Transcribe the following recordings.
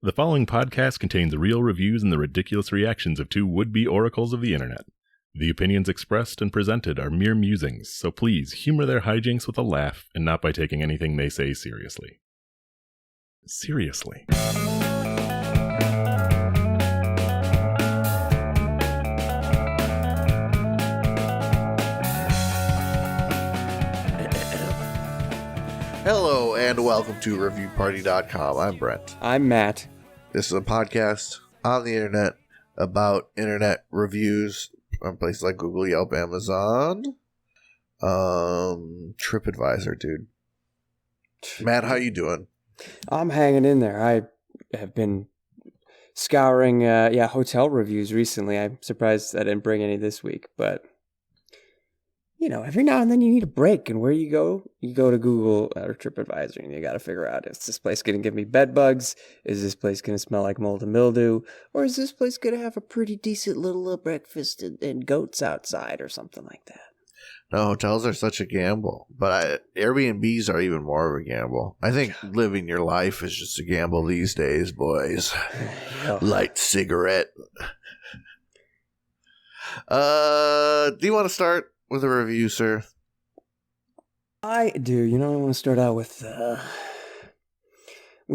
The following podcast contains real reviews and the ridiculous reactions of two would-be oracles of the internet. The opinions expressed and presented are mere musings, so please humor their hijinks with a laugh and not by taking anything they say seriously. Seriously. Hello and welcome to ReviewParty.com. I'm Brent. I'm Matt. This is a podcast on the internet about internet reviews on places like Google, Yelp, Amazon, TripAdvisor, dude. Matt, how you doing? I'm hanging in there. I have been scouring hotel reviews recently. I'm surprised I didn't bring any this week, but you know, every now and then you need a break, and where you go to Google or TripAdvisor, and you got to figure out, is this place going to give me bed bugs? Is this place going to smell like mold and mildew? Or is this place going to have a pretty decent little breakfast and goats outside or something like that? No, hotels are such a gamble, but Airbnbs are even more of a gamble. I think living your life is just a gamble these days, boys. Light cigarette. Do you want to start with a review, sir? I do. You know, I want to start out with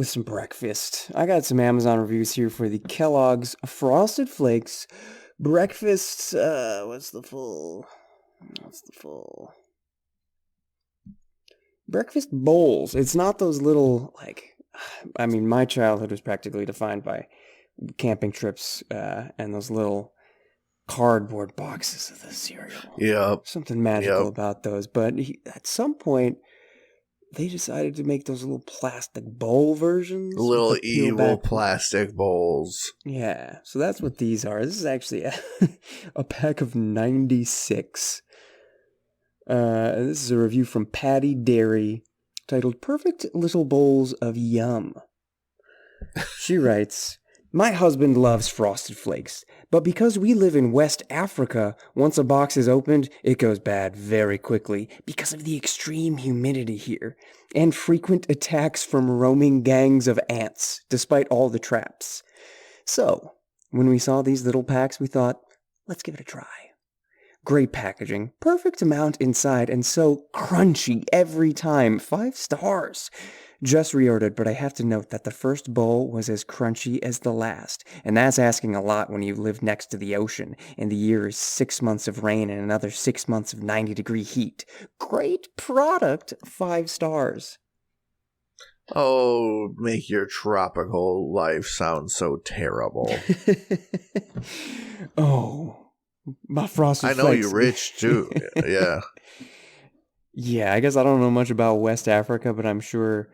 some breakfast. I got some Amazon reviews here for the Kellogg's Frosted Flakes breakfast. What's the full breakfast bowls? It's not those little, my childhood was practically defined by camping trips and those little cardboard boxes of the cereal. Yeah. Something magical about those. But at some point, they decided to make those little plastic bowl versions. Little evil plastic bowls. Yeah. So that's what these are. This is actually a pack of 96. This is a review from Patty Dairy titled Perfect Little Bowls of Yum. She writes, "My husband loves Frosted Flakes, but because we live in West Africa, once a box is opened, it goes bad very quickly because of the extreme humidity here and frequent attacks from roaming gangs of ants, despite all the traps. So, when we saw these little packs, we thought, let's give it a try. Great packaging, perfect amount inside, and so crunchy every time. 5 stars. Just reordered, but I have to note that the first bowl was as crunchy as the last, and that's asking a lot when you live next to the ocean, and the year is 6 months of rain and another 6 months of 90-degree heat. Great product, 5 stars. Oh, make your tropical life sound so terrible. Oh, my Frosted Flakes. I know you're rich, too. Yeah. Yeah, I guess I don't know much about West Africa, but I'm sure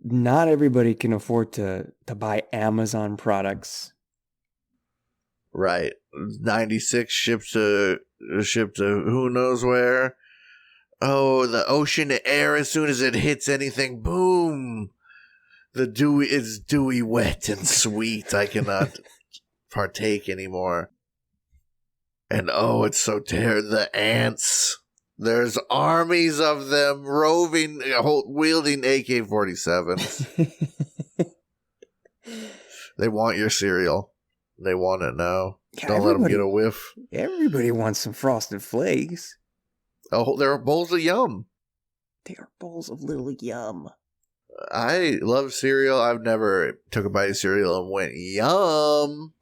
not everybody can afford to buy Amazon products. Right. 96 shipped to who knows where. Oh, the ocean air, as soon as it hits anything, boom. It's dewy, wet, and sweet. I cannot partake anymore. And oh, it's so terrible. The ants. There's armies of them wielding AK-47s. They want your cereal. They want it now. Yeah, Don't let them get a whiff. Everybody wants some Frosted Flakes. Oh, they're bowls of yum. They are bowls of little yum. I love cereal. I've never took a bite of cereal and went, yum.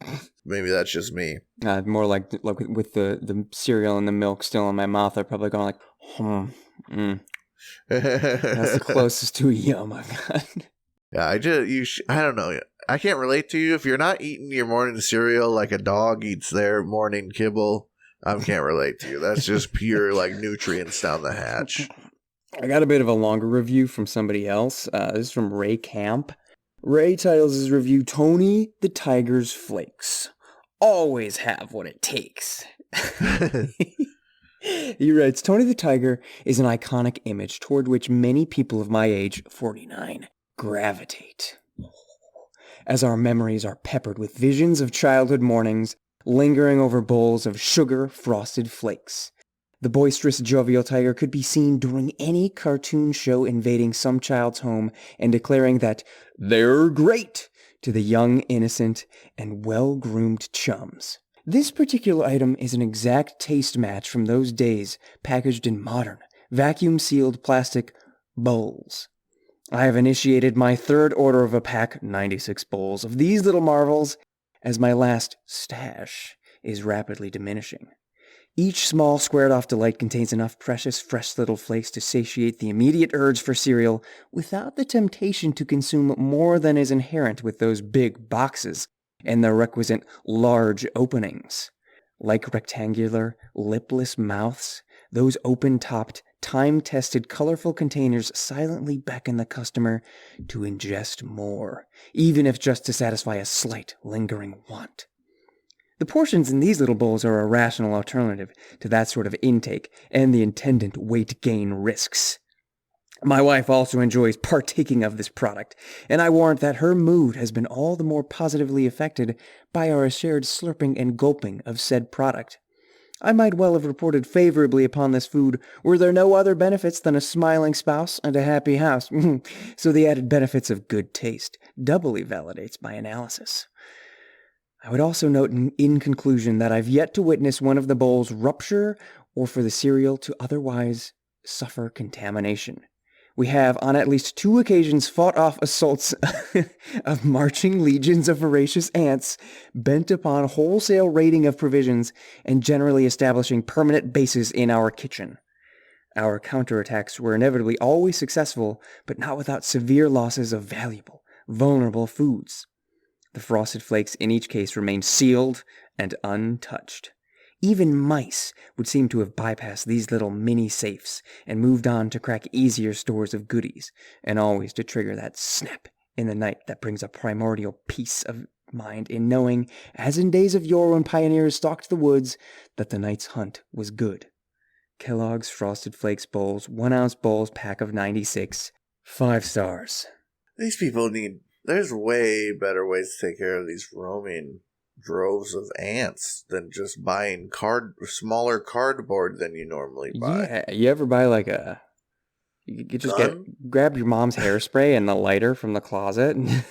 Maybe that's just me. More like with the cereal and the milk still in my mouth, I'd probably go That's the closest to a yum I've got. Yeah, I don't know. I can't relate to you. If you're not eating your morning cereal like a dog eats their morning kibble, I can't relate to you. That's just pure nutrients down the hatch. I got a bit of a longer review from somebody else. This is from Ray Camp. Ray titles his review, Tony the Tiger's Flakes. Always have what it takes. He writes, Tony the Tiger is an iconic image toward which many people of my age, 49, gravitate. As our memories are peppered with visions of childhood mornings, lingering over bowls of sugar-frosted flakes. The boisterous, jovial tiger could be seen during any cartoon show invading some child's home and declaring that they're great to the young, innocent, and well-groomed chums. This particular item is an exact taste match from those days, packaged in modern, vacuum-sealed plastic bowls. I have initiated my third order of a pack, 96 bowls, of these little marvels, as my last stash is rapidly diminishing. Each small squared-off delight contains enough precious, fresh little flakes to satiate the immediate urge for cereal without the temptation to consume more than is inherent with those big boxes and their requisite large openings. Like rectangular, lipless mouths, those open-topped, time-tested, colorful containers silently beckon the customer to ingest more, even if just to satisfy a slight, lingering want. The portions in these little bowls are a rational alternative to that sort of intake and the attendant weight gain risks. My wife also enjoys partaking of this product, and I warrant that her mood has been all the more positively affected by our shared slurping and gulping of said product. I might well have reported favorably upon this food were there no other benefits than a smiling spouse and a happy house. So the added benefits of good taste doubly validates my analysis. I would also note in conclusion that I've yet to witness one of the bowls rupture or for the cereal to otherwise suffer contamination. We have, on at least 2 occasions, fought off assaults of marching legions of voracious ants bent upon wholesale raiding of provisions and generally establishing permanent bases in our kitchen. Our counterattacks were inevitably always successful, but not without severe losses of valuable, vulnerable foods. The Frosted Flakes in each case remained sealed and untouched. Even mice would seem to have bypassed these little mini-safes and moved on to crack easier stores of goodies, and always to trigger that snap in the night that brings a primordial peace of mind in knowing, as in days of yore when pioneers stalked the woods, that the night's hunt was good. Kellogg's Frosted Flakes bowls, 1-ounce bowls, pack of 96, 5 stars. These people there's way better ways to take care of these roaming droves of ants than just buying smaller cardboard than you normally buy. Yeah, you ever buy like you just grab your mom's hairspray and the lighter from the closet and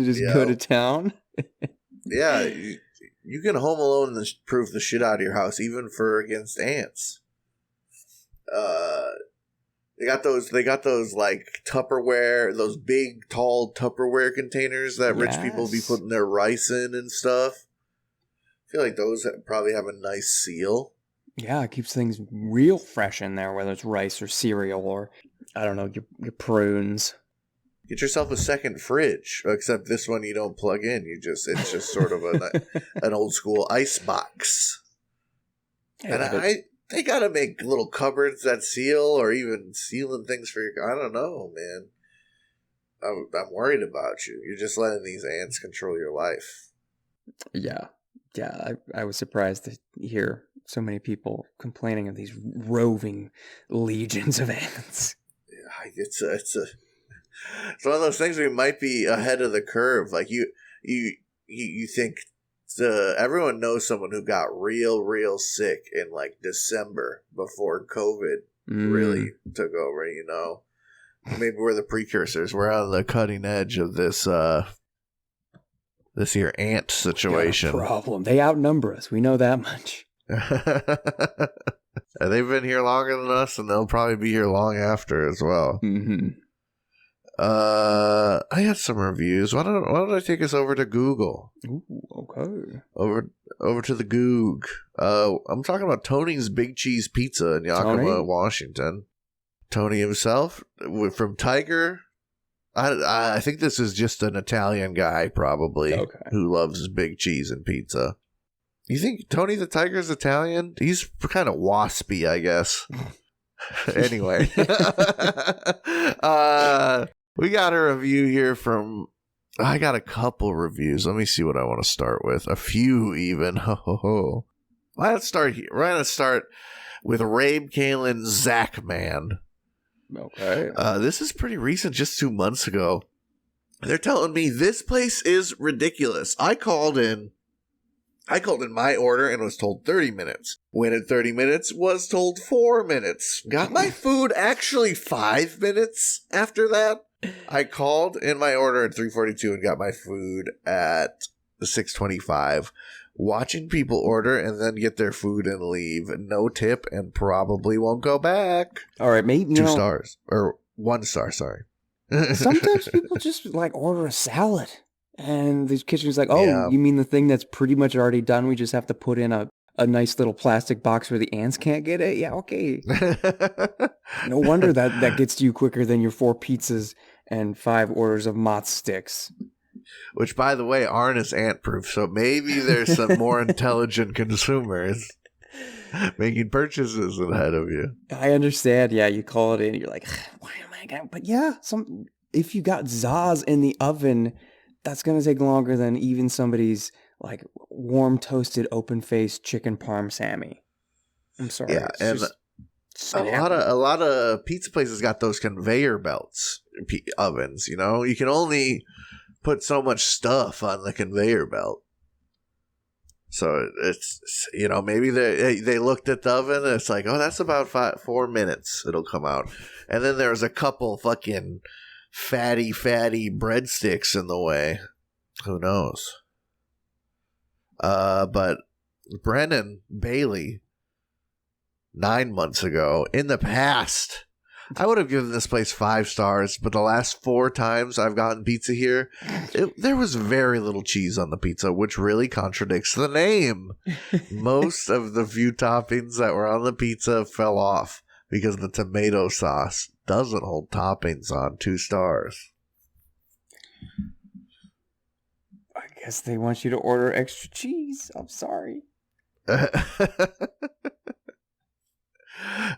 just go to town? Yeah, you can Home Alone proof the shit out of your house, even against ants. They got those like Tupperware, those big, tall Tupperware containers that rich people be putting their rice in and stuff. I feel like those probably have a nice seal. Yeah, it keeps things real fresh in there, whether it's rice or cereal or, I don't know, your prunes. Get yourself a second fridge, except this one you don't plug in. It's just sort of an old school ice box. Yeah, and they gotta make little cupboards that seal, or even sealing things for your. I don't know, man. I'm worried about you. You're just letting these ants control your life. Yeah. I was surprised to hear so many people complaining of these roving legions of ants. Yeah, it's one of those things where you might be ahead of the curve. Like you think. Everyone knows someone who got real sick in like December before COVID really took over, you know. Maybe we're the precursors. We're on the cutting edge of this here ant situation. Got a problem. They outnumber us. We know that much. They've been here longer than us, and they'll probably be here long after as well. Mm-hmm. I had some reviews. Why don't I take us over to Google? Ooh, okay. Over to the Goog. I'm talking about Tony's Big Cheese Pizza in Yakima, Washington. Tony himself from Tiger. I think this is just an Italian guy, probably, who loves big cheese and pizza. You think Tony the Tiger's Italian? He's kind of waspy, I guess. Anyway. We got a review here from... I got a couple reviews. Let me see what I want to start with. A few, even. Let's start here. We're going to start with Rabe Kalin Zach Man. Okay. This is pretty recent, just 2 months ago. They're telling me this place is ridiculous. I called in my order and was told 30 minutes. Waited 30 minutes, was told 4 minutes. Got my food actually 5 minutes after that. I called in my order at 3:42 and got my food at 6:25. Watching people order and then get their food and leave. No tip and probably won't go back. All right, maybe 2 stars. Or 1 star, sorry. Sometimes people just like order a salad. And the kitchen's like, oh, Yeah. You mean the thing that's pretty much already done? We just have to put in a nice little plastic box where the ants can't get it? Yeah, okay. No wonder that gets to you quicker than your 4 pizzas and 5 orders of Mott sticks. Which, by the way, aren't as ant-proof, so maybe there's some more intelligent consumers making purchases ahead of you. I understand. Yeah, you call it in, you're like, why am I going to... But yeah, if you got Zaz in the oven, that's going to take longer than even somebody's like warm toasted open-faced chicken parm Sammy. I'm sorry. Yeah, and a lot of pizza places got those conveyor belts ovens, you know? You can only put so much stuff on the conveyor belt. So it's, you know, maybe they looked at the oven and it's like, oh, that's about 4 minutes it'll come out. And then there's a couple fucking fatty breadsticks in the way. Who knows? But Brennan Bailey, 9 months ago, in the past, I would have given this place 5 stars, but the last 4 times I've gotten pizza here, there was very little cheese on the pizza, which really contradicts the name. Most of the few toppings that were on the pizza fell off because the tomato sauce doesn't hold toppings on 2 stars. I guess they want you to order extra cheese. I'm sorry.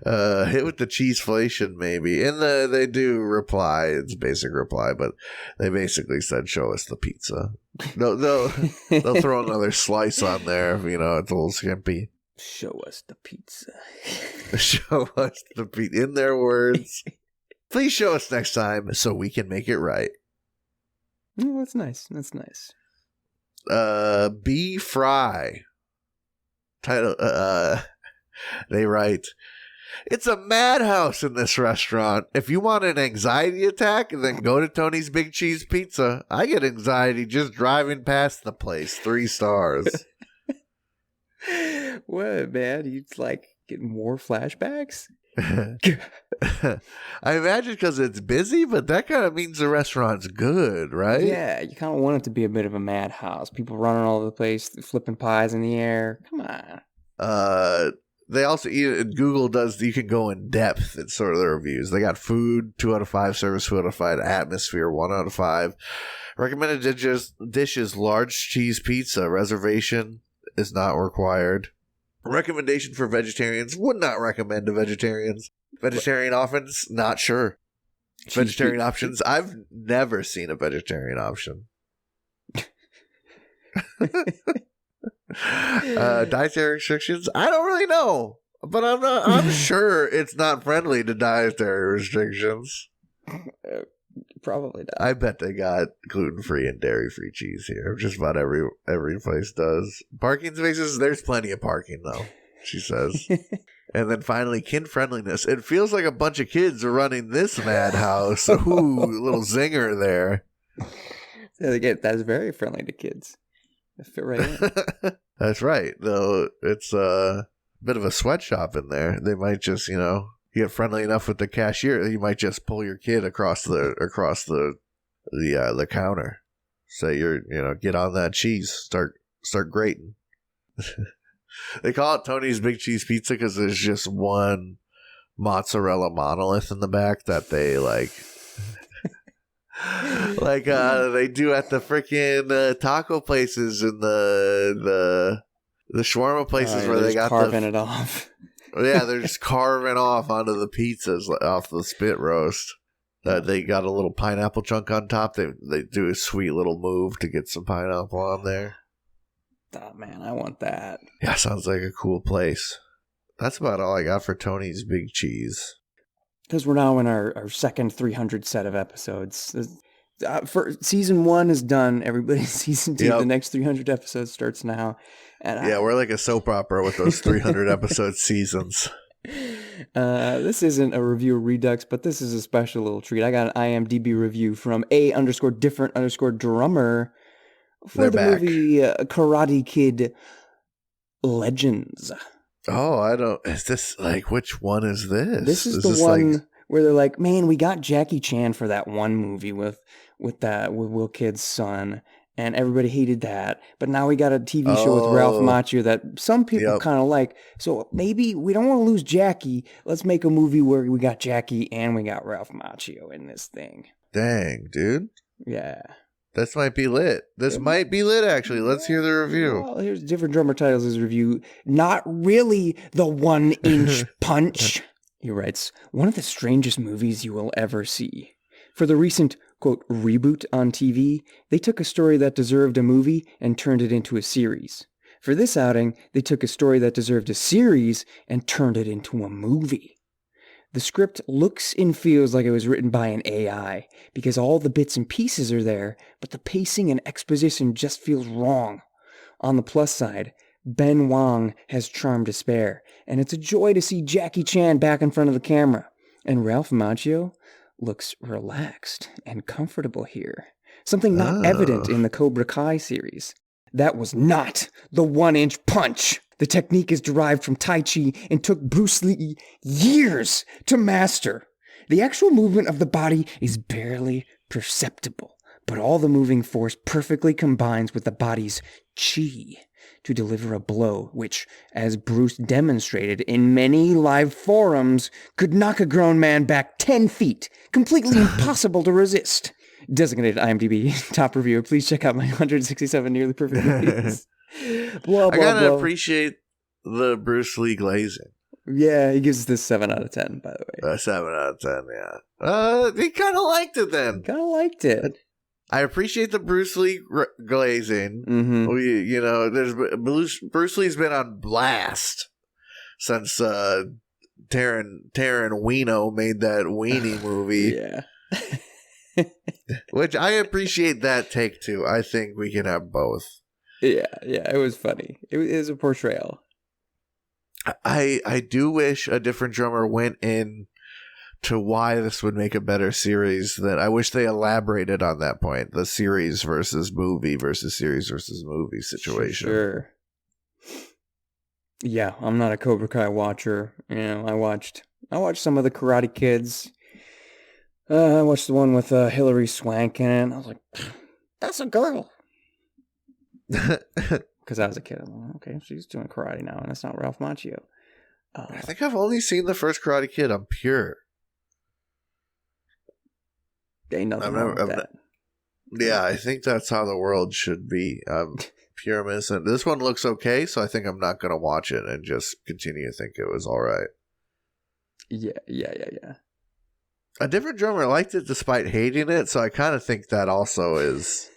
Hit with the cheeseflation, maybe. And they do reply. It's a basic reply, but they basically said, show us the pizza. No, they'll throw another slice on there if, you know, it's a little skimpy. Show us the pizza. Show us the pizza. In their words. Please show us next time so we can make it right. Oh, that's nice. That's nice. B. Fry. Title, they write, it's a madhouse in this restaurant. If you want an anxiety attack, then go to Tony's Big Cheese Pizza. I get anxiety just driving past the place. 3 stars. What, man? You like getting more flashbacks? I imagine because it's busy, but that kind of means the restaurant's good, right? Yeah, you kind of want it to be a bit of a madhouse. People running all over the place, flipping pies in the air. Come on. They also Google does. You can go in depth in sort of the reviews. They got food 2 out of 5, service 2 out of 5, atmosphere 1 out of 5. Recommended dishes large cheese pizza. Reservation is not required. Recommendation for vegetarians, would not recommend to vegetarians. Vegetarian options, not sure. Vegetarian options, I've never seen a vegetarian option. Dietary restrictions, I don't really know, but I'm sure it's not friendly to dietary restrictions. Probably not. I bet they got gluten-free and dairy-free cheese here. Just about every place does. Parking spaces, there's plenty of parking though, she says. And then finally, kid-friendliness. It feels like a bunch of kids are running this madhouse. Ooh, little zinger there. So again, that's very friendly to kids. They fit right in. That's right. Though it's a bit of a sweatshop in there. They might just, you know, you get friendly enough with the cashier, you might just pull your kid across the counter. Say get on that cheese, start grating. They call it Tony's Big Cheese Pizza because there's just one mozzarella monolith in the back that they like they do at the freaking taco places and the shawarma places where they got carving it off. Yeah, they're just carving off onto the pizzas off the spit roast. They got a little pineapple chunk on top. They do a sweet little move to get some pineapple on there. Oh, man, I want that. Yeah, sounds like a cool place. That's about all I got for Tony's Big Cheese. Because we're now in our second 300 set of episodes. For season 1 is done. Everybody's season 2. Yep. The next 300 episodes starts now. And we're like a soap opera with those 300 episode seasons. This isn't a Reviewer Redux, but this is a special little treat. I got an IMDb review from A_different_drummer for They're the back. movie Karate Kid Legends. Oh, I don't. Is this like which one is this? This is the this one where they're like, man, we got Jackie Chan for that one movie with Will Kidd's son, and everybody hated that. But now we got a TV show with Ralph Macchio that some people kind of like. So maybe we don't want to lose Jackie. Let's make a movie where we got Jackie and we got Ralph Macchio in this thing. Dang, dude. Yeah. This might be lit. This might be lit, actually. Let's hear the review. Well, here's different drummer titles. His review. Not really the 1-inch punch. He writes, one of the strangest movies you will ever see. For the recent, quote, reboot on TV, they took a story that deserved a movie and turned it into a series. For this outing, they took a story that deserved a series and turned it into a movie. The script looks and feels like it was written by an AI, because all the bits and pieces are there, but the pacing and exposition just feels wrong. On the plus side, Ben Wong has charm to spare, and it's a joy to see Jackie Chan back in front of the camera. And Ralph Macchio looks relaxed and comfortable here. Something not evident in the Cobra Kai series. That was not the 1-inch punch. The technique is derived from Tai Chi and took Bruce Lee years to master. The actual movement of the body is barely perceptible, but all the moving force perfectly combines with the body's chi to deliver a blow which, as Bruce demonstrated in many live forums, could knock a grown man back 10 feet, completely impossible to resist. Designated IMDb top reviewer, please check out my 167 nearly perfect movies. Blah, blah, I gotta blah. appreciate the Bruce Lee glazing. Yeah, he gives this 7 out of 10, by the way. 7 out of 10, yeah. He kind of liked it then. Kind of liked it. I appreciate the Bruce Lee glazing. Mm-hmm. Bruce Lee's been on blast since Taryn Weeno made that Weenie movie. Yeah. Which I appreciate that take too. I think we can have both. Yeah, it was funny. It was a portrayal. I do wish a different drummer went in to why this would make a better series. That I wish they elaborated on that point. The series versus movie versus series versus movie situation. Sure. Yeah, I'm not a Cobra Kai watcher. You know, I watched some of the Karate Kids. I watched the one with Hilary Swank in it. I was like, that's a girl. Because I was a kid. I'm like, okay, she's doing karate now, and it's not Ralph Macchio. I think I've only seen the first Karate Kid on Pure. Ain't nothing wrong with that. Yeah, I think that's how the world should be. Pure innocent. This one looks okay, so I think I'm not going to watch it and just continue to think it was all right. Yeah. A different drummer liked it despite hating it, so I kind of think that also is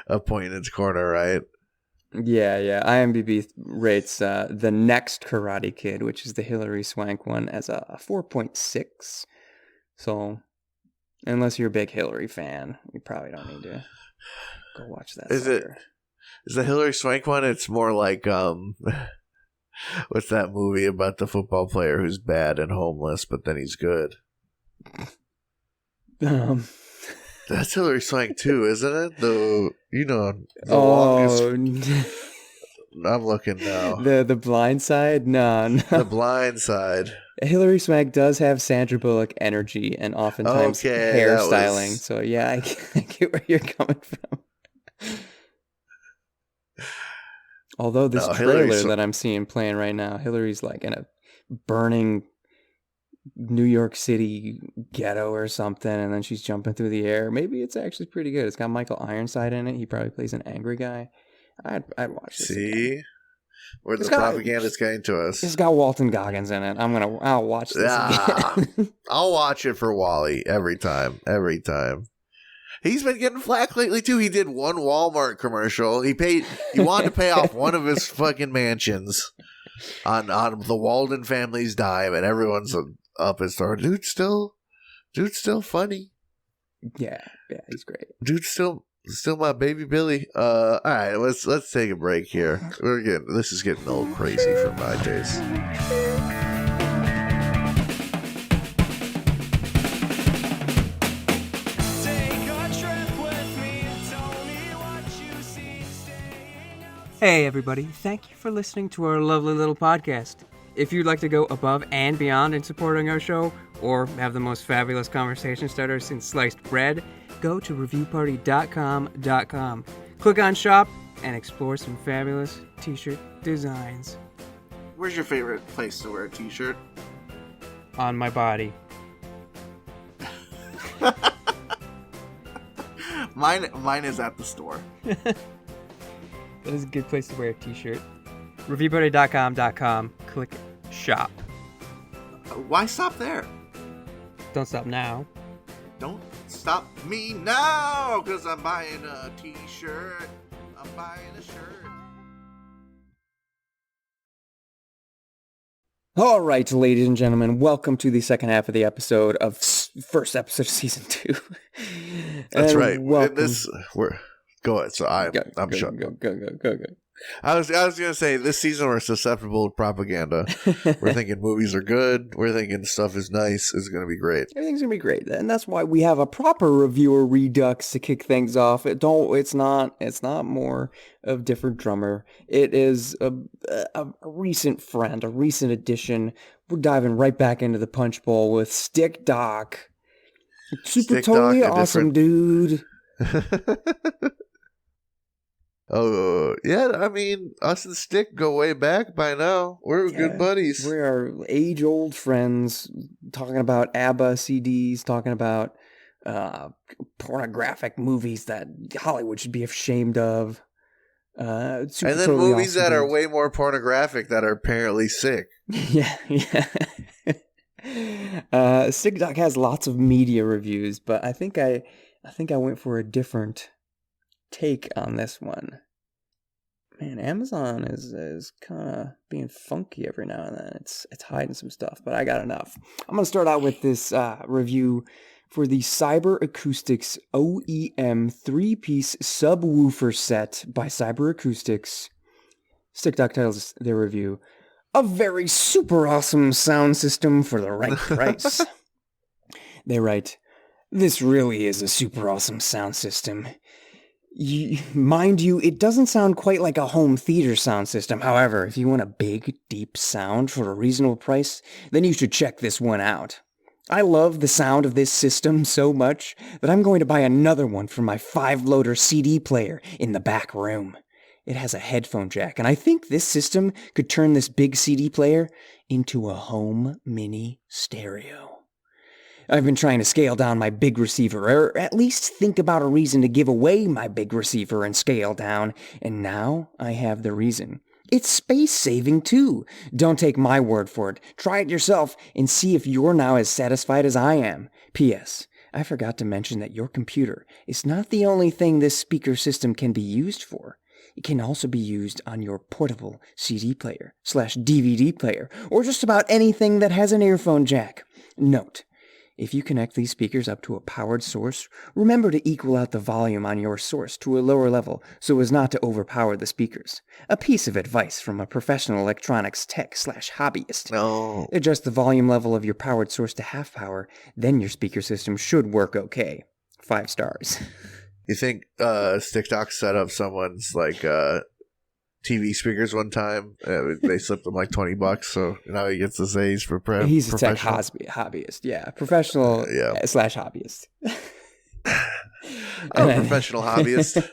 a point in its corner, right? Yeah. IMDb rates the next Karate Kid, which is the Hilary Swank one, as a 4.6. So, unless you're a big Hilary fan, you probably don't need to go watch that. Is the Hilary Swank one? It's more like what's that movie about the football player who's bad and homeless, but then he's good? That's Hilary Swank too, isn't it? The longest. I'm looking now. The Blind Side? No. The Blind Side. Hilary Swank does have Sandra Bullock energy and oftentimes hairstyling. So yeah, I get where you're coming from. Although this trailer that I'm seeing playing right now, Hillary's like in a burning New York City ghetto or something, and then she's jumping through the air. Maybe it's actually pretty good. It's got Michael Ironside in it. He probably plays an angry guy. I'd watch this. See? Again. Where the propaganda's getting to us. It's got Walton Goggins in it. I'll watch this again. I'll watch it for Wally every time. He's been getting flack lately too. He did one Walmart commercial. He wanted to pay off one of his fucking mansions on the Walden family's dime, and everyone's up his store. Dude's still funny. Yeah, he's great. Dude's still Still my baby Billy. All right, let's take a break here. This is getting a little crazy for my taste. Hey everybody, thank you for listening to our lovely little podcast. If you'd like to go above and beyond in supporting our show, or have the most fabulous conversation starter since sliced bread, go to reviewparty.com. Click on shop and explore some fabulous t-shirt designs. Where's your favorite place to wear a t-shirt? On my body. Mine is at the store. That is a good place to wear a t-shirt. Reviewparty.com. Click shop. Why stop there? Don't stop now. Don't stop me now, because I'm buying a t-shirt. I'm buying a shirt. All right, ladies and gentlemen, welcome to the second half of the episode of first episode of season 2. That's And right. welcome. Go ahead. So I'm shut. Go. I was gonna say this season we're susceptible to propaganda. We're thinking movies are good. We're thinking stuff is nice. It's gonna be great. Everything's gonna be great, and that's why we have a proper reviewer redux to kick things off. It's not more of different drummer. It is a recent friend, a recent addition. We're diving right back into the punch bowl with StickDoc. Super StickDoc, totally awesome, dude. Oh, yeah, I mean, us and Stick go way back by now. We're good buddies. We are age-old friends talking about ABBA CDs, talking about pornographic movies that Hollywood should be ashamed of. And then movies that are way more pornographic that are apparently sick. Yeah. StickDoc has lots of media reviews, but I think I went for a different take on this one. Man, Amazon is kind of being funky every now and then. It's hiding some stuff, but I got enough. I'm going to start out with this review for the Cyber Acoustics OEM 3-piece subwoofer set by Cyber Acoustics. StickDoc titles their review, "A very super awesome sound system for the right price." They write, "This really is a super awesome sound system. Mind you, it doesn't sound quite like a home theater sound system. However, if you want a big, deep sound for a reasonable price, then you should check this one out. I love the sound of this system so much that I'm going to buy another one for my 5-loader CD player in the back room. It has a headphone jack, and I think this system could turn this big CD player into a home mini stereo. I've been trying to scale down my big receiver, or at least think about a reason to give away my big receiver and scale down, and now I have the reason. It's space-saving too. Don't take my word for it. Try it yourself and see if you're now as satisfied as I am. P.S. I forgot to mention that your computer is not the only thing this speaker system can be used for. It can also be used on your portable CD player / DVD player, or just about anything that has an earphone jack. Note, if you connect these speakers up to a powered source, remember to equal out the volume on your source to a lower level so as not to overpower the speakers. A piece of advice from a professional electronics tech / hobbyist. No. Adjust the volume level of your powered source to half power, then your speaker system should work okay. 5 stars. You think StickDoc set up someone's TV speakers one time? They slipped him like $20, so now he gets to say he's He's a tech hobbyist, yeah, professional / hobbyist. Professional hobbyist.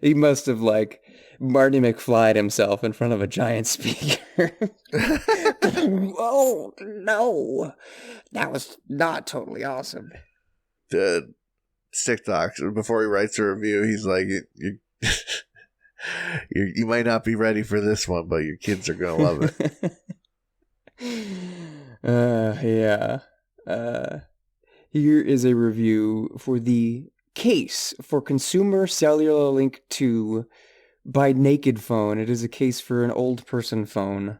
He must have Marty McFly'd himself in front of a giant speaker. Oh no, that was not totally awesome. StickDoc, before he writes a review, he's like, you might not be ready for this one, but your kids are going to love it. Here is a review for the case for Consumer Cellular Link 2 by Naked Phone. It is a case for an old person phone.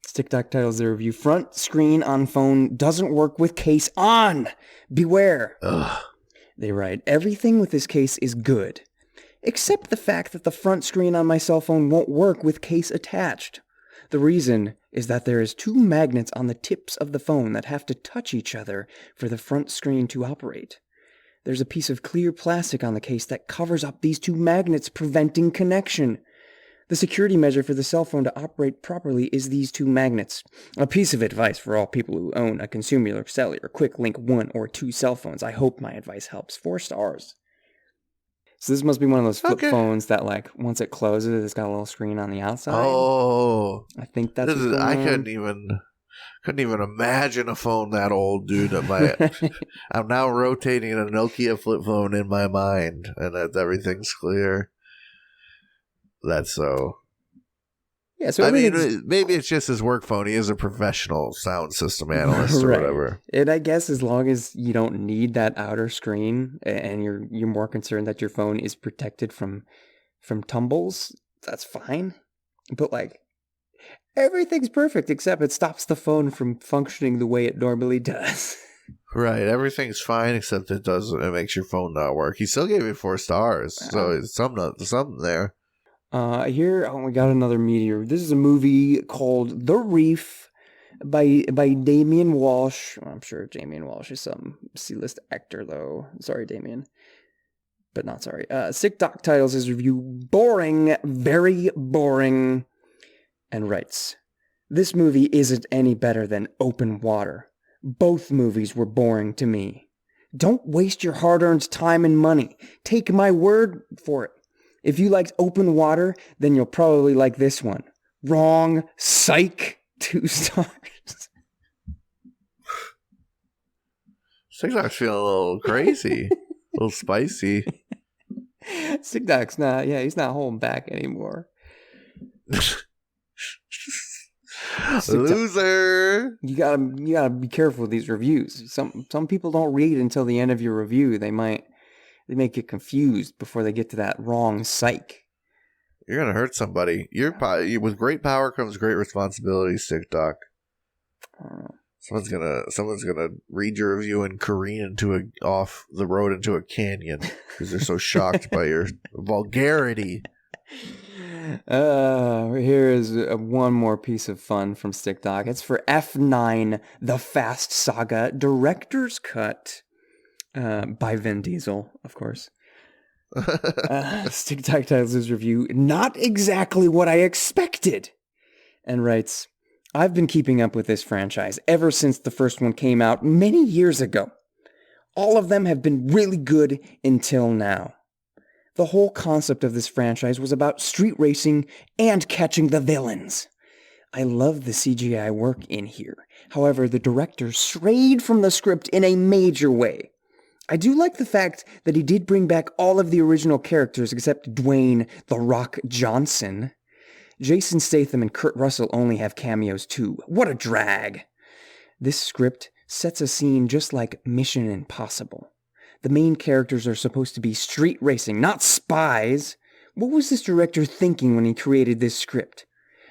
StickDoc titles the review, "Front screen on phone doesn't work with case on. Beware." Ugh. They write, everything with this case is good, except the fact that the front screen on my cell phone won't work with case attached. The reason is that there is 2 magnets on the tips of the phone that have to touch each other for the front screen to operate. There's a piece of clear plastic on the case that covers up these 2 magnets, preventing connection. The security measure for the cell phone to operate properly is these 2 magnets. A piece of advice for all people who own a consumer cellular quick link 1 or 2 cell phones. I hope my advice helps. 4 stars. So this must be one of those flip phones that, like, once it closes, it's got a little screen on the outside. Oh, I think that's I couldn't even imagine a phone that old, dude. I'm now rotating a Nokia flip phone in my mind, and that everything's clear. That's so. Yeah, so I mean, maybe it's just his work phone. He is a professional sound system analyst or whatever. And I guess as long as you don't need that outer screen, and you're more concerned that your phone is protected from tumbles, that's fine. But like, everything's perfect except it stops the phone from functioning the way it normally does. Right, everything's fine except it makes your phone not work. He still gave it 4 stars, so it's something there. Here, we got another meteor. This is a movie called The Reef by Damien Walsh. I'm sure Damien Walsh is some C-list actor, though. Sorry, Damien. But not sorry. StickDoc titles his review, Boring, Very Boring, and writes, this movie isn't any better than Open Water. Both movies were boring to me. Don't waste your hard-earned time and money. Take my word for it. If you liked Open Water, then you'll probably like this one. Wrong. Psych. 2 stars. StickDoc's feeling a little crazy. A little spicy. StickDoc's not, he's not holding back anymore. Loser. You gotta be careful with these reviews. Some people don't read until the end of your review. They may get confused before they get to that wrong psych. You're gonna hurt somebody. With great power comes great responsibility, StickDoc. Someone's gonna read your review and careen off the road into a canyon because they're so shocked by your vulgarity. Here is one more piece of fun from StickDoc. It's for F9, The Fast Saga Director's Cut. By Vin Diesel, of course. StickDoc titles his review, Not Exactly What I Expected, and writes, I've been keeping up with this franchise ever since the first one came out many years ago. All of them have been really good until now. The whole concept of this franchise was about street racing and catching the villains. I love the CGI work in here. However, the director strayed from the script in a major way. I do like the fact that he did bring back all of the original characters except Dwayne "The Rock" Johnson. Jason Statham and Kurt Russell only have cameos too. What a drag! This script sets a scene just like Mission Impossible. The main characters are supposed to be street racing, not spies. What was this director thinking when he created this script?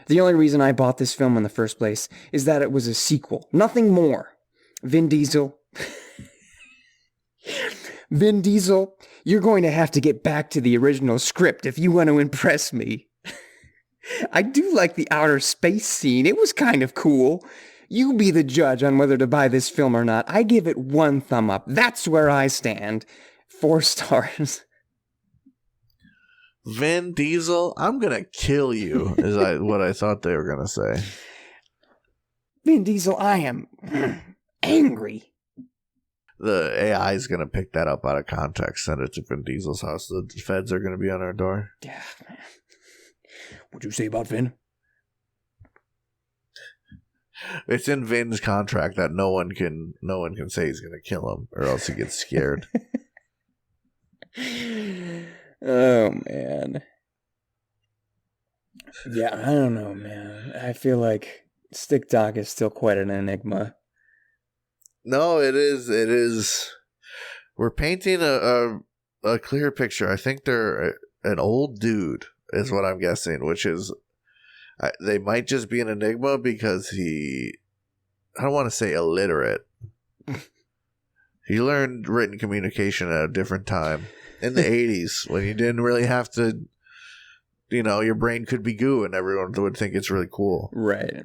The only reason I bought this film in the first place is that it was a sequel. Nothing more. Vin Diesel... Vin Diesel, you're going to have to get back to the original script if you want to impress me. I do like the outer space scene. It was kind of cool. You be the judge on whether to buy this film or not. I give it 1 thumb up. That's where I stand. 4 stars. Vin Diesel, I'm going to kill you, is what I thought they were going to say. Vin Diesel, I am angry. The AI is going to pick that up out of context, send it to Vin Diesel's house. The feds are going to be on our door. Yeah, man. What'd you say about Vin? It's in Vin's contract that no one can say he's going to kill him, or else he gets scared. Oh, man. Yeah, I don't know, man. I feel like StickDoc is still quite an enigma. No, it is. We're painting a clear picture. I think they're an old dude, is what I'm guessing, which is, they might just be an enigma because I don't want to say illiterate. He learned written communication at a different time in the 80s when you didn't really have to, your brain could be goo and everyone would think it's really cool. Right.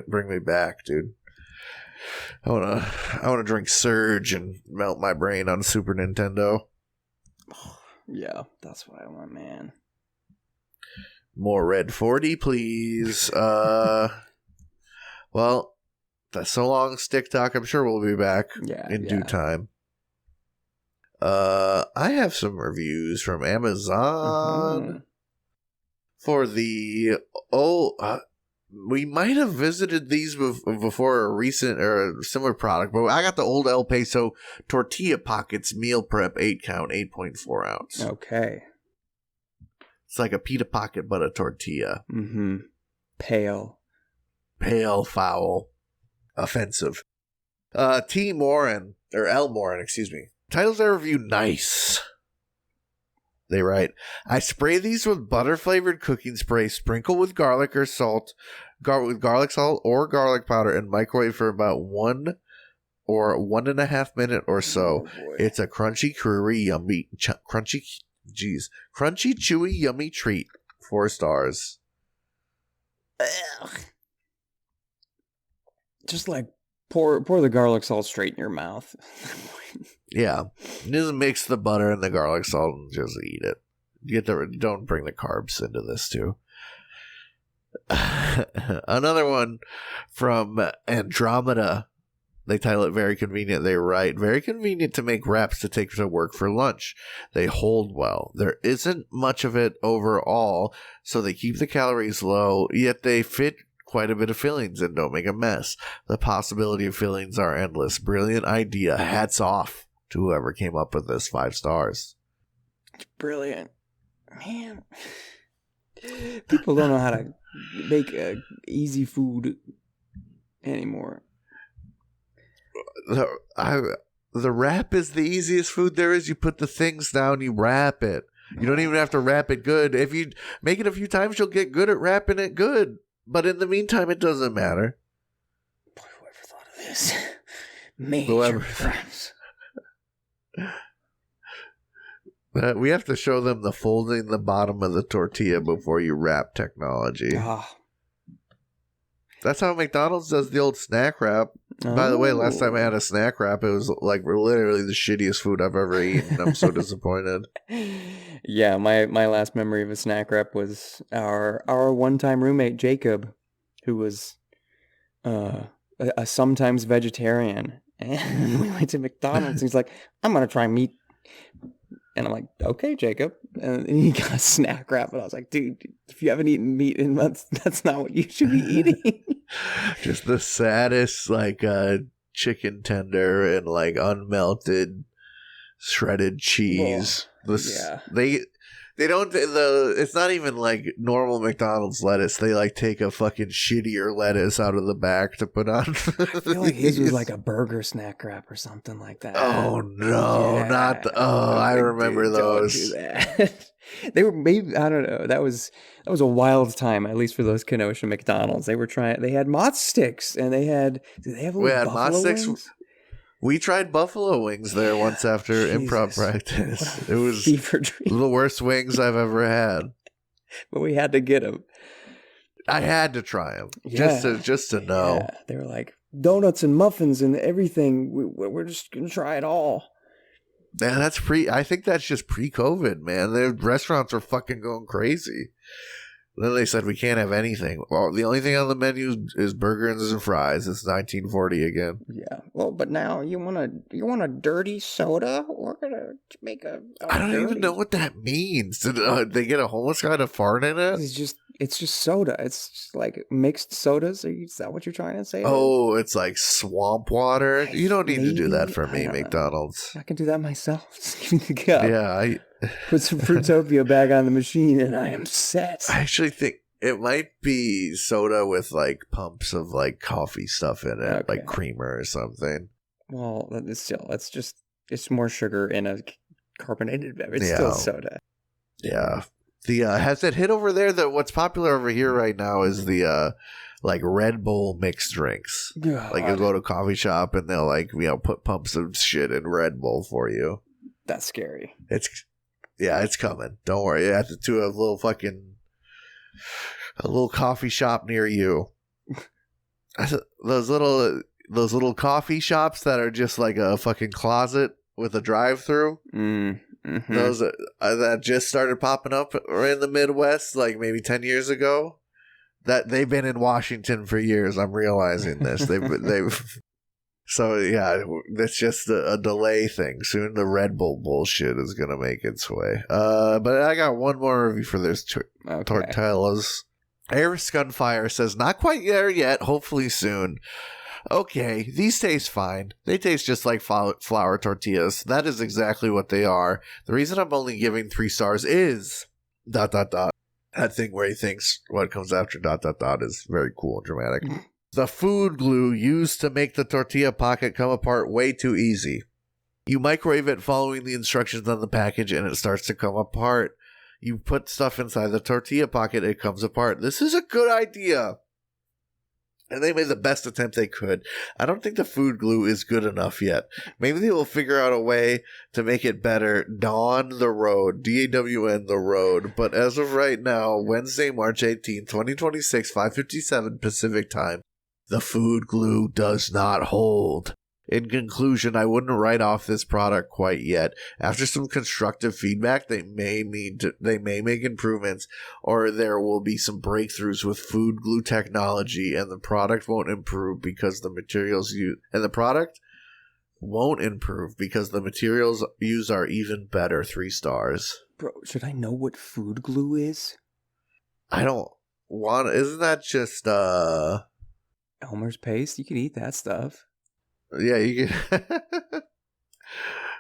Bring me back, dude. I wanna drink Surge and melt my brain on Super Nintendo. Yeah, that's what I want, man. More Red 40, please. Well, that's so long, StickDoc. I'm sure we'll be back in due time. I have some reviews from Amazon for the we might have visited these before a recent or a similar product, but I got the Old El Paso Tortilla Pockets Meal Prep 8 count, 8.4 ounce. Okay. It's like a pita pocket, but a tortilla. Mm-hmm. Pale, foul, offensive. T. Morin, or L. Morin, excuse me. Titles their review nice. They write, I spray these with butter-flavored cooking spray, sprinkle with garlic or salt, with garlic salt or garlic powder, and microwave for about 1 or 1.5 minutes or so. It's a crunchy, chewy, yummy treat. 4 stars. Ugh. Just like pour the garlic salt straight in your mouth. Yeah, just mix the butter and the garlic salt and just eat it. Don't bring the carbs into this too. Another one from Andromeda. They title it Very Convenient. They write, very convenient to make wraps to take to work for lunch. They hold well. There isn't much of it overall, so they keep the calories low, yet they fit quite a bit of fillings and don't make a mess. The possibility of fillings are endless. Brilliant idea. Hats off to whoever came up with this. 5 stars. Brilliant. Man. People don't know how to make easy food anymore. The wrap is the easiest food there is. You put the things down, you wrap it. You don't even have to wrap it good. If you make it a few times, you'll get good at wrapping it good. But in the meantime, it doesn't matter. Boy, whoever thought of this? Major friends. We have to show them the folding the bottom of the tortilla before you wrap technology. That's how McDonald's does the old snack wrap. By the way, last time I had a snack wrap, it was like literally the shittiest food I've ever eaten. I'm so disappointed. Yeah, my last memory of a snack wrap was our one-time roommate, Jacob, who was a sometimes vegetarian. And we went to McDonald's, and he's like, I'm going to try meat. And I'm like, okay, Jacob. And he got a snack wrap. And I was like, dude, if you haven't eaten meat in months, that's not what you should be eating. Just the saddest, chicken tender and, unmelted shredded cheese. Yeah. They don't, it's not even like normal McDonald's lettuce. They take a fucking shittier lettuce out of the back to put on. I feel like his was like a burger snack wrap or something like that. Oh no, yeah. I remember those. Don't do that. They were maybe, I don't know. That was a wild time, at least for those Kenosha McDonald's. They had Mott Sticks, and did they have buffalo wings? We tried buffalo wings there once after improv practice. It was the worst wings I've ever had. But we had to get them. I had to try them just to know. Yeah. They were like donuts and muffins and everything. We're just gonna try it all. Yeah, I think that's just pre-COVID, man. The restaurants are fucking going crazy. Then they said we can't have anything. Well, the only thing on the menu is burgers and fries. It's 1940 again. Yeah. Well, but now you want a dirty soda? We're gonna make I don't even know what that means. Did they get a homeless guy to fart in it? It's just soda. It's just like mixed sodas. Is that what you're trying to say? Oh, it's like swamp water. You don't need to do that for me, McDonald's. I can do that myself. Just give me the cup. Yeah, put some Fruitopia back on the machine, and I am set. I actually think it might be soda with pumps of coffee stuff in it, like creamer or something. Well, it's more sugar in a carbonated beverage. It's still soda. Yeah. Has it hit over there that what's popular over here right now is the like Red Bull mixed drinks. God. Like, you'll go to a coffee shop and they'll, like, put pumps of shit in Red Bull for you. That's scary. It's coming. Don't worry. You have to have a little coffee shop near you. Those little coffee shops that are just like a fucking closet with a drive-through. Mm-hmm. Those that just started popping up right in the Midwest, like maybe 10 years ago. That they've been in Washington for years. I'm realizing this. They've. So yeah, it's just a delay thing. Soon the Red Bull bullshit is gonna make its way. But I got one more review for this tortillas. Iris Gunfire says, not quite there yet, hopefully soon. Okay, these taste fine. They taste just like flour tortillas. That is exactly what they are. The reason I'm only giving 3 stars is ... That thing where he thinks what comes after ... is very cool and dramatic. The food glue used to make the tortilla pocket come apart way too easy. You microwave it following the instructions on the package and it starts to come apart. You put stuff inside the tortilla pocket, it comes apart. This is a good idea. And they made the best attempt they could. I don't think the food glue is good enough yet. Maybe they will figure out a way to make it better down the road. DAWN the road. But as of right now, Wednesday, March 18, 2026, 5:57 Pacific time, the food glue does not hold. In conclusion, I wouldn't write off this product quite yet. After some constructive feedback, they may make improvements, or there will be some breakthroughs with food glue technology, and the product won't improve because the materials used are even better. 3 stars. Bro, should I know what food glue is? I don't want. Isn't that just Elmer's paste? You could eat that stuff. Yeah, you can.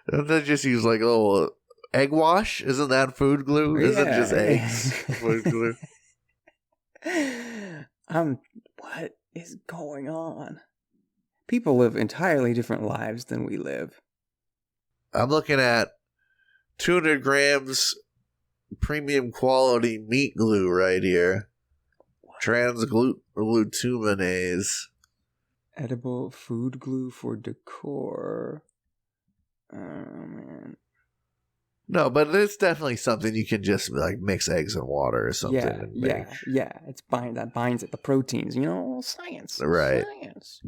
Don't they just use like a little egg wash? Isn't that food glue? Isn't it just eggs? Food glue. What is going on? People live entirely different lives than we live. I'm looking at 200 grams premium quality meat glue right here. Transglutuminase. Edible food glue for decor. Oh, man. No, but it's definitely something you can just like mix eggs and water or something. Yeah. It's that binds at the proteins. You know, science. Right. Science.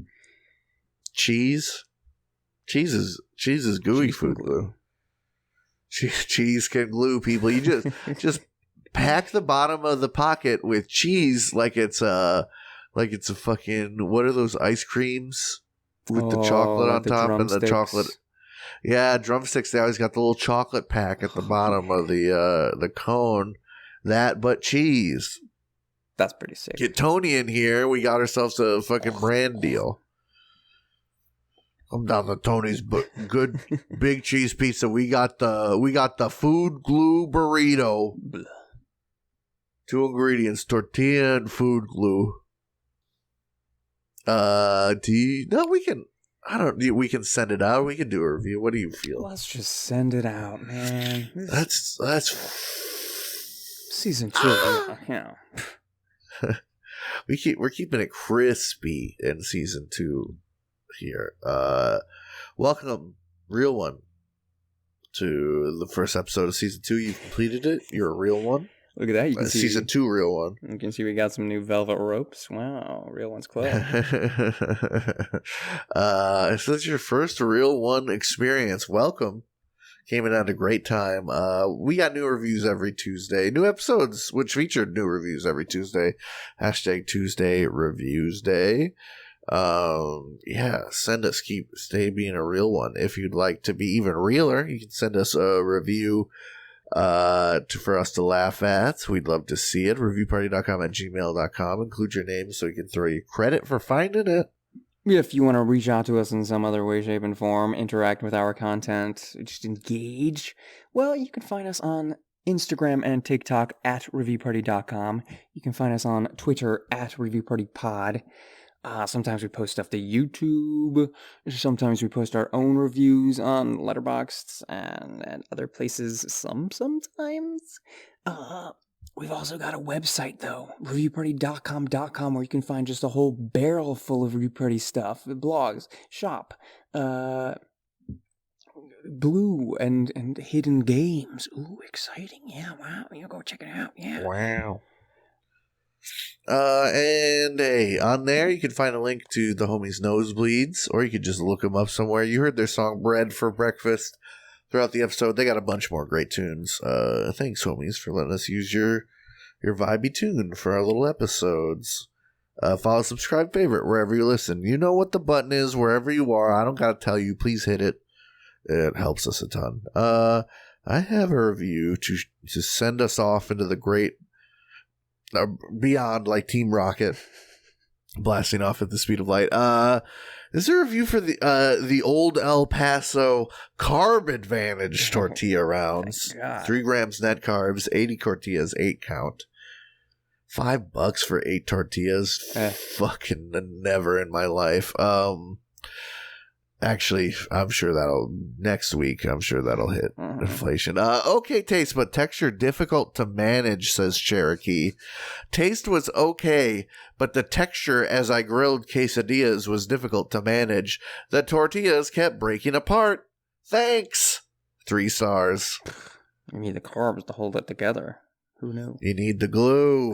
Cheese. Cheese is gooey food glue. Cheese can glue people. You just pack the bottom of the pocket with cheese like it's a fucking, what are those ice creams with the chocolate on top and the chocolate? Yeah, drumsticks. They always got the little chocolate pack at the bottom of the cone. That, but cheese. That's pretty sick. Get Tony in here. We got ourselves a fucking brand deal. I'm down to Tony's good big cheese pizza. We got the food glue burrito. 2 ingredients: tortilla and food glue. We can send it out. We can do a review. What do you feel? Let's just send it out, man. That's season 2. Yeah. We're keeping it crispy in season 2 here. Welcome, real one, to the first episode of season 2. You completed it. You're a real one. Look at that. You can see season 2, real one. You can see we got some new velvet ropes. Wow, real one's club. If this is your first real one experience, welcome. Came in at a great time. We got new reviews every Tuesday. New episodes, which featured new reviews every Tuesday. # Tuesday Reviews Day. Send us, stay being a real one. If you'd like to be even realer, you can send us a review for us to laugh at. We'd love to see it. reviewparty.com@gmail.com. Include your name so we can throw you credit for finding it. If you want to reach out to us in some other way, shape, and form, interact with our content, just engage, well, you can find us on Instagram and TikTok @reviewparty.com. You can find us on Twitter @reviewpartypod. Sometimes we post stuff to YouTube. Sometimes we post our own reviews on Letterboxd and other places. Sometimes. We've also got a website, though, reviewparty.com, where you can find just a whole barrel full of Review Party stuff, blogs, shop, blue and hidden games. Ooh, exciting. Yeah, wow. You go check it out. Yeah. Wow. And hey, on there you can find a link to the homies Nosebleeds, or you could just look them up somewhere. You heard their song Bread for Breakfast throughout the episode. They got a bunch more great tunes. Thanks, homies, for letting us use your vibey tune for our little episodes. Follow, subscribe, favorite wherever you listen. You know what the button is wherever you are. I don't gotta tell you. Please hit it. It helps us a ton. I have a review to send us off into the great beyond, like Team Rocket, blasting off at the speed of light. This is a review for the Old El Paso Carb Advantage tortilla rounds. 3 grams net carbs, 80 tortillas, 8 count. $5 for 8 tortillas. Fucking never in my life. Actually, I'm sure next week, I'm sure that'll hit inflation. Okay taste, but texture difficult to manage, says Cherokee. Taste was okay, but the texture as I grilled quesadillas was difficult to manage. The tortillas kept breaking apart. Thanks. 3 stars. You need the carbs to hold it together. Who knew? You need the glue.